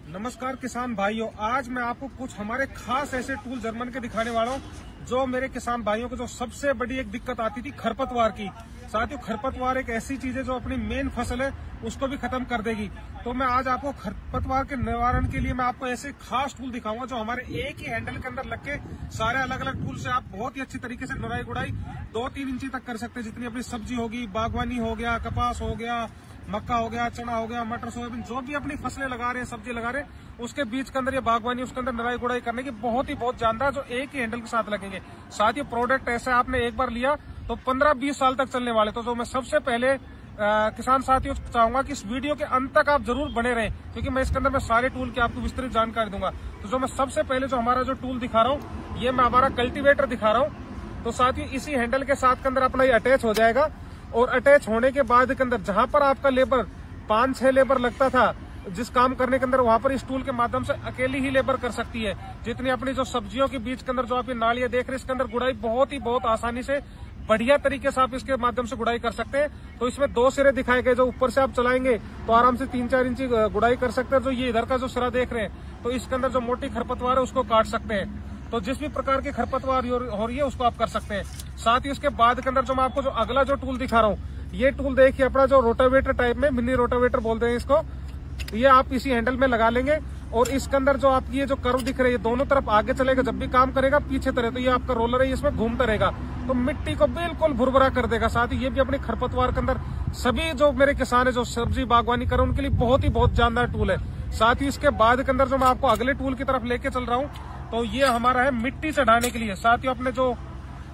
नमस्कार किसान भाइयों, आज मैं आपको कुछ हमारे खास ऐसे टूल जर्मन के दिखाने वाला हूँ जो मेरे किसान भाइयों को जो सबसे बड़ी एक दिक्कत आती थी खरपतवार की। साथियों, खरपतवार एक ऐसी चीज है जो अपनी मेन फसल है उसको भी खत्म कर देगी। तो मैं आज आपको खरपतवार के निवारण के लिए मैं आपको ऐसे खास टूल दिखाऊंगा जो हमारे एक ही हैंडल के अंदर लग के सारे अलग अलग टूल से आप बहुत ही अच्छी तरीके से निराई गुड़ाई 2-3 इंची तक कर सकते हैं। जितनी अपनी सब्जी होगी, बागवानी हो गया, कपास हो गया, मक्का हो गया, चना हो गया, मटर, सोयाबीन, जो भी अपनी फसलें लगा रहे हैं, सब्जी लगा रहे हैं, उसके बीच के अंदर ये बागवानी, उसके अंदर निराई गुड़ाई करने की बहुत जानदार जो एक ही हैंडल के साथ लगेंगे। साथ ही प्रोडक्ट ऐसे आपने एक बार लिया तो 15-20 साल तक चलने वाले। तो जो मैं सबसे पहले किसान साथियों चाहूंगा कि इस वीडियो के अंत तक आप जरूर बने रहें, क्योंकि मैं इसके अंदर मैं सारे टूल की आपको विस्तृत जानकारी दूंगा। तो जो मैं सबसे पहले जो हमारा जो टूल दिखा रहा हूँ, ये मैं हमारा कल्टीवेटर दिखा रहा हूँ। तो साथियों, इसी हैंडल के साथ के अंदर अपना ये अटैच हो जाएगा और अटैच होने के बाद के अंदर जहां पर आपका लेबर 5-6 लेबर लगता था जिस काम करने के अंदर, वहां पर इस टूल के माध्यम से अकेली ही लेबर कर सकती है। जितनी अपनी जो सब्जियों के बीच के अंदर जो आप ये नालियां देख रहे हैं, इसके अंदर गुड़ाई बहुत आसानी से बढ़िया तरीके से आप इसके माध्यम से गुड़ाई कर सकते हैं। तो इसमें 2 सिरे दिखाए गए, जो ऊपर से आप चलाएंगे तो आराम से 3-4 इंची गुड़ाई कर सकते हैं। जो ये इधर का जो सिरा देख रहे हैं, तो इसके अंदर जो मोटी खरपतवार है उसको काट सकते हैं। तो जिस भी प्रकार की खरपतवार हो रही है उसको आप कर सकते हैं। साथ ही उसके बाद के अंदर जो मैं आपको जो अगला जो टूल दिखा रहा हूँ, ये टूल देखिए, अपना जो रोटावेटर टाइप में, मिनी रोटावेटर बोलते हैं इसको, ये आप इसी हैंडल में लगा लेंगे। और इसके अंदर जो आपकी ये जो कर्व दिख रही है, दोनों तरफ आगे चलेगा, जब भी काम करेगा पीछे तरह। तो ये आपका रोलर है, इसमें घूमता रहेगा, तो मिट्टी को बिल्कुल भुरभुरा कर देगा। साथ ही ये भी अपनी खरपतवार के अंदर सभी जो मेरे किसान है जो सब्जी बागवानी कर उनके लिए बहुत जानदार टूल है। साथ ही इसके बाद के अंदर जो मैं आपको अगले टूल की तरफ लेके चल रहा हूँ, तो ये हमारा है मिट्टी चढ़ाने के लिए। साथ ही अपने जो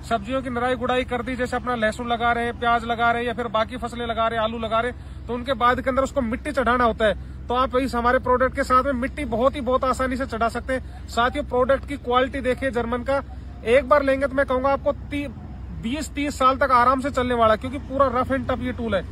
सब्जियों की निराई गुड़ाई कर दी, जैसे अपना लहसुन लगा रहे हैं, प्याज लगा रहे हैं, या फिर बाकी फसलें लगा रहे हैं, आलू लगा रहे हैं, तो उनके बाद के अंदर उसको मिट्टी चढ़ाना होता है। तो आप इस हमारे प्रोडक्ट के साथ में मिट्टी बहुत आसानी से चढ़ा सकते हैं। साथ ही प्रोडक्ट की क्वालिटी देखिए जर्मन का, एक बार लेंगे तो मैं कहूंगा आपको 20-30 साल तक आराम से चलने वाला, क्योंकि पूरा रफ एंड टफ ये टूल है।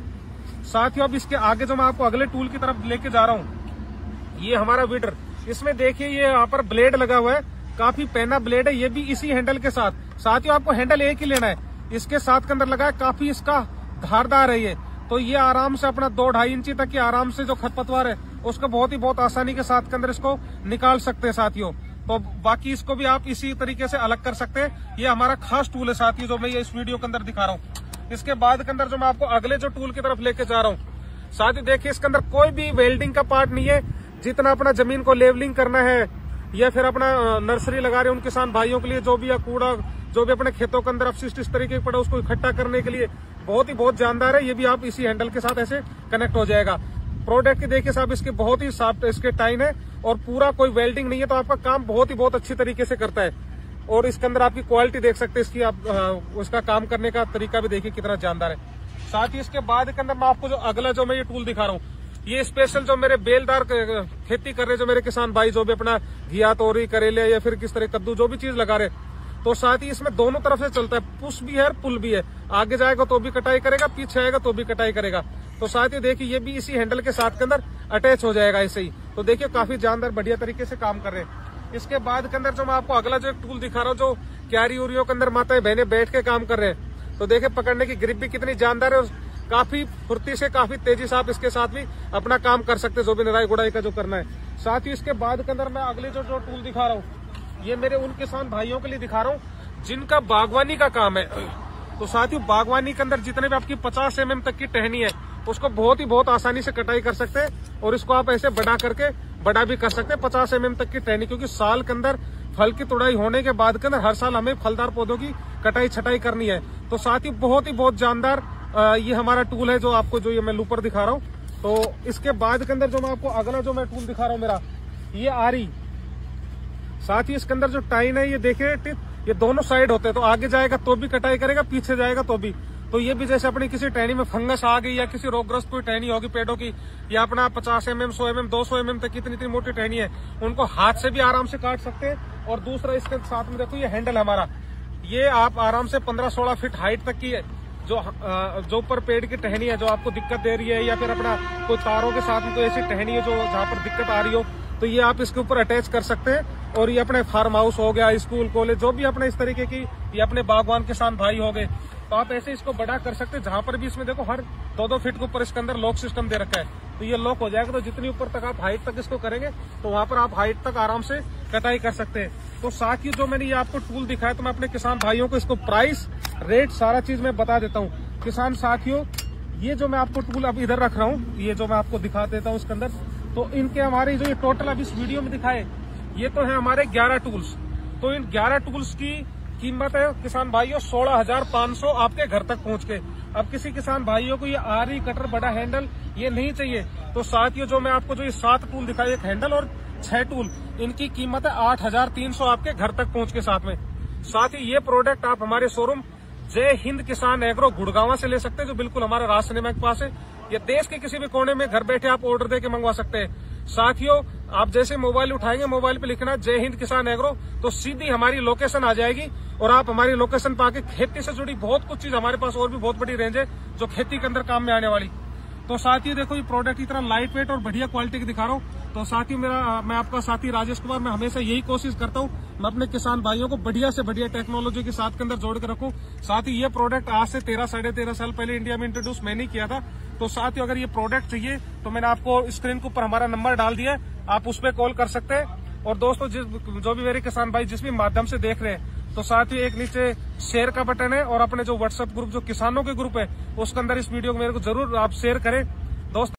साथ ही अब इसके आगे जो मैं आपको अगले टूल की तरफ लेके जा रहा हूँ, ये हमारा वीडर। इसमें देखिए ये यहाँ पर ब्लेड लगा हुआ है, काफी पैना ब्लेड है, ये भी इसी हैंडल के साथ। साथियों, आपको हैंडल एक ही लेना है, इसके साथ के अंदर लगा है, काफी इसका धारदार है ये। तो ये आराम से अपना 2-2.5 इंची तक की आराम से जो खरपतवार है उसको बहुत आसानी के साथ के अंदर इसको निकाल सकते हैं साथियों। तो बाकी इसको भी आप इसी तरीके से अलग कर सकते हैं। ये हमारा खास टूल है साथियों, जो मैं ये इस वीडियो के अंदर दिखा रहा हूँ। इसके बाद के अंदर जो मैं आपको अगले जो टूल की तरफ लेके जा रहा हूँ, साथियों देखिए इसके अंदर कोई भी वेल्डिंग का पार्ट नहीं है। जितना अपना जमीन को लेवलिंग करना है या फिर अपना नर्सरी लगा रहे हैं उन किसान भाइयों के लिए, जो भी कूड़ा जो भी अपने खेतों के अंदर अपशिष्ट इस तरीके के पड़ा उसको इकट्ठा करने के लिए बहुत जानदार है। ये भी आप इसी हैंडल के साथ ऐसे कनेक्ट हो जाएगा। प्रोडक्ट की देखिए साहब, इसके बहुत ही सॉफ्ट इसके टाइन है और पूरा कोई वेल्डिंग नहीं है, तो आपका काम बहुत अच्छी तरीके से करता है। और इसके अंदर आपकी क्वालिटी देख सकते हैं इसकी, आप उसका काम करने का तरीका भी देखिए कितना जानदार है। साथ ही इसके बाद के अंदर मैं आपको जो अगला जो मैं ये टूल दिखा रहा हूँ, ये स्पेशल जो मेरे बेलदार खेती कर रहे जो मेरे किसान भाई, जो भी अपना घिया, तोरी, करेले या फिर किस तरह कद्दू जो भी चीज लगा रहे, तो साथ ही इसमें दोनों तरफ से चलता है, पुश भी है और पुल भी है। आगे जाएगा तो भी कटाई करेगा, पीछे आएगा तो भी कटाई करेगा। तो साथ ही देखिए ये भी इसी हैंडल के साथ के अंदर अटैच हो जाएगा ऐसे ही। तो देखिए काफी जानदार बढ़िया तरीके से काम कर रहे हैं। इसके बाद के अंदर जो मैं आपको अगला जो टूल दिखा रहा हूँ, जो क्यारी उरियों के अंदर माताएं बहनें बैठ के काम कर रहे हैं, तो देखिए पकड़ने की ग्रिप भी कितनी जानदार है और काफी फुर्ती से, काफी तेजी से आप इसके साथ भी अपना काम कर सकते हैं, जो भी निराई गुड़ाई का जो करना है। साथ ही इसके बाद के अंदर मैं अगले जो टूल दिखा रहा हूँ, ये मेरे उन किसान भाइयों के लिए दिखा रहा हूँ जिनका बागवानी का काम है। तो साथ ही बागवानी के अंदर जितने भी आपकी 50 mm तक की टहनी है उसको बहुत आसानी से कटाई कर सकते हैं, और इसको आप ऐसे बड़ा भी कर सकते हैं 50 mm तक की टहनी, क्योंकि साल के अंदर फल की तुड़ाई होने के बाद के अंदर हर साल हमें फलदार पौधों की कटाई छटाई करनी है। तो साथ ही बहुत जानदार ये हमारा टूल है, जो आपको जो ये मैं लूपर दिखा रहा हूँ। तो इसके बाद के अंदर जो मैं आपको अगला जो मैं टूल दिखा रहा हूँ मेरा, ये आरी। साथ ही इसके अंदर जो टाइन है, ये देखिए ये दोनों साइड होते हैं, तो आगे जाएगा तो भी कटाई करेगा, पीछे जाएगा तो भी। तो ये भी जैसे अपनी किसी टहनी में फंगस आ गई या किसी रोगग्रस्त कोई टहनी होगी पेड़ों की, या अपना 50 mm, 100 mm, 200 mm तक इतनी मोटी टहनी है, उनको हाथ से भी आराम से काट सकते हैं। और दूसरा इसके साथ में देखो ये हैंडल हमारा, ये आप आराम से 15-16 फीट हाइट तक की है, जो ऊपर पेड़ की टहनी है जो आपको दिक्कत दे रही है, या फिर अपना कोई तारों के साथ में कोई ऐसी टहनी है जो जहाँ पर दिक्कत आ रही हो, तो ये आप इसके ऊपर अटैच कर सकते हैं। और ये अपने फार्म हाउस हो गया, स्कूल, कॉलेज, जो भी अपने इस तरीके की, ये अपने बागवान किसान भाई हो गए, तो आप ऐसे इसको बड़ा कर सकते हैं। जहां पर भी इसमें देखो हर 2-2 फीट के ऊपर इसके अंदर लॉक सिस्टम दे रखा है, तो ये लॉक हो जाएगा। तो जितनी ऊपर तक आप हाइट तक इसको करेंगे तो वहां पर आप हाइट तक आराम से कटाई कर सकते हैं। तो साथियों जो मैंने ये आपको टूल दिखाया, तो मैं अपने किसान भाइयों को इसको प्राइस, रेट, सारा चीज मैं बता देता हूँ। किसान साथियों, ये जो मैं आपको टूल अब इधर रख रहा हूँ, ये जो मैं आपको दिखा देता हूँ इसके अंदर, तो इनके हमारे जो ये टोटल अब इस वीडियो में दिखाए, ये तो है हमारे 11 टूल्स। तो इन 11 टूल्स की कीमत है किसान भाइयों 16,500 आपके घर तक पहुंच के। अब किसी किसान भाइयों को ये आरी कटर बड़ा हैंडल ये नहीं चाहिए, तो साथियों जो मैं आपको जो ये 7 टूल दिखाई, एक हैंडल और 6 टूल, इनकी कीमत है 8,300 आपके घर तक पहुंच के साथ में। साथ ही ये प्रोडक्ट आप हमारे शोरूम जय हिंद किसान एग्रो गुड़गांव से ले सकते हैं, जो बिल्कुल हमारा राज सिनेमा के पास है। ये देश के किसी भी कोने में घर बैठे आप ऑर्डर देके मंगवा सकते हैं। साथियों आप जैसे मोबाइल उठाएंगे, मोबाइल पे लिखना जय हिंद किसान एग्रो, तो सीधी हमारी लोकेशन आ जाएगी और आप हमारी लोकेशन पे आके खेती से जुड़ी बहुत कुछ चीज, हमारे पास और भी बहुत बड़ी रेंज है जो खेती के अंदर काम में आने वाली। तो साथियों देखो ये प्रोडक्ट इतना लाइट वेट और बढ़िया क्वालिटी के दिखा रहा हूँ। तो साथियों मैं आपका साथी राजेश कुमार, मैं हमेशा यही कोशिश करता हूँ मैं अपने किसान भाइयों को बढ़िया से बढ़िया टेक्नोलॉजी के साथ के अंदर जोड़ के रखूं। साथ ही ये प्रोडक्ट आज से 13-13.5 साल पहले इंडिया में इंट्रोड्यूस मैंने किया था। तो साथियों अगर ये प्रोडक्ट चाहिए तो मैंने आपको स्क्रीन के ऊपर हमारा नंबर डाल दिया है, आप उस पर कॉल कर सकते हैं। और दोस्तों जो भी मेरे किसान भाई जिस भी माध्यम से देख रहे हैं, तो साथ ही एक नीचे शेयर का बटन है और अपने जो व्हाट्सएप ग्रुप जो किसानों के ग्रुप है उसके अंदर इस वीडियो को मेरे को जरूर आप शेयर करें दोस्तों।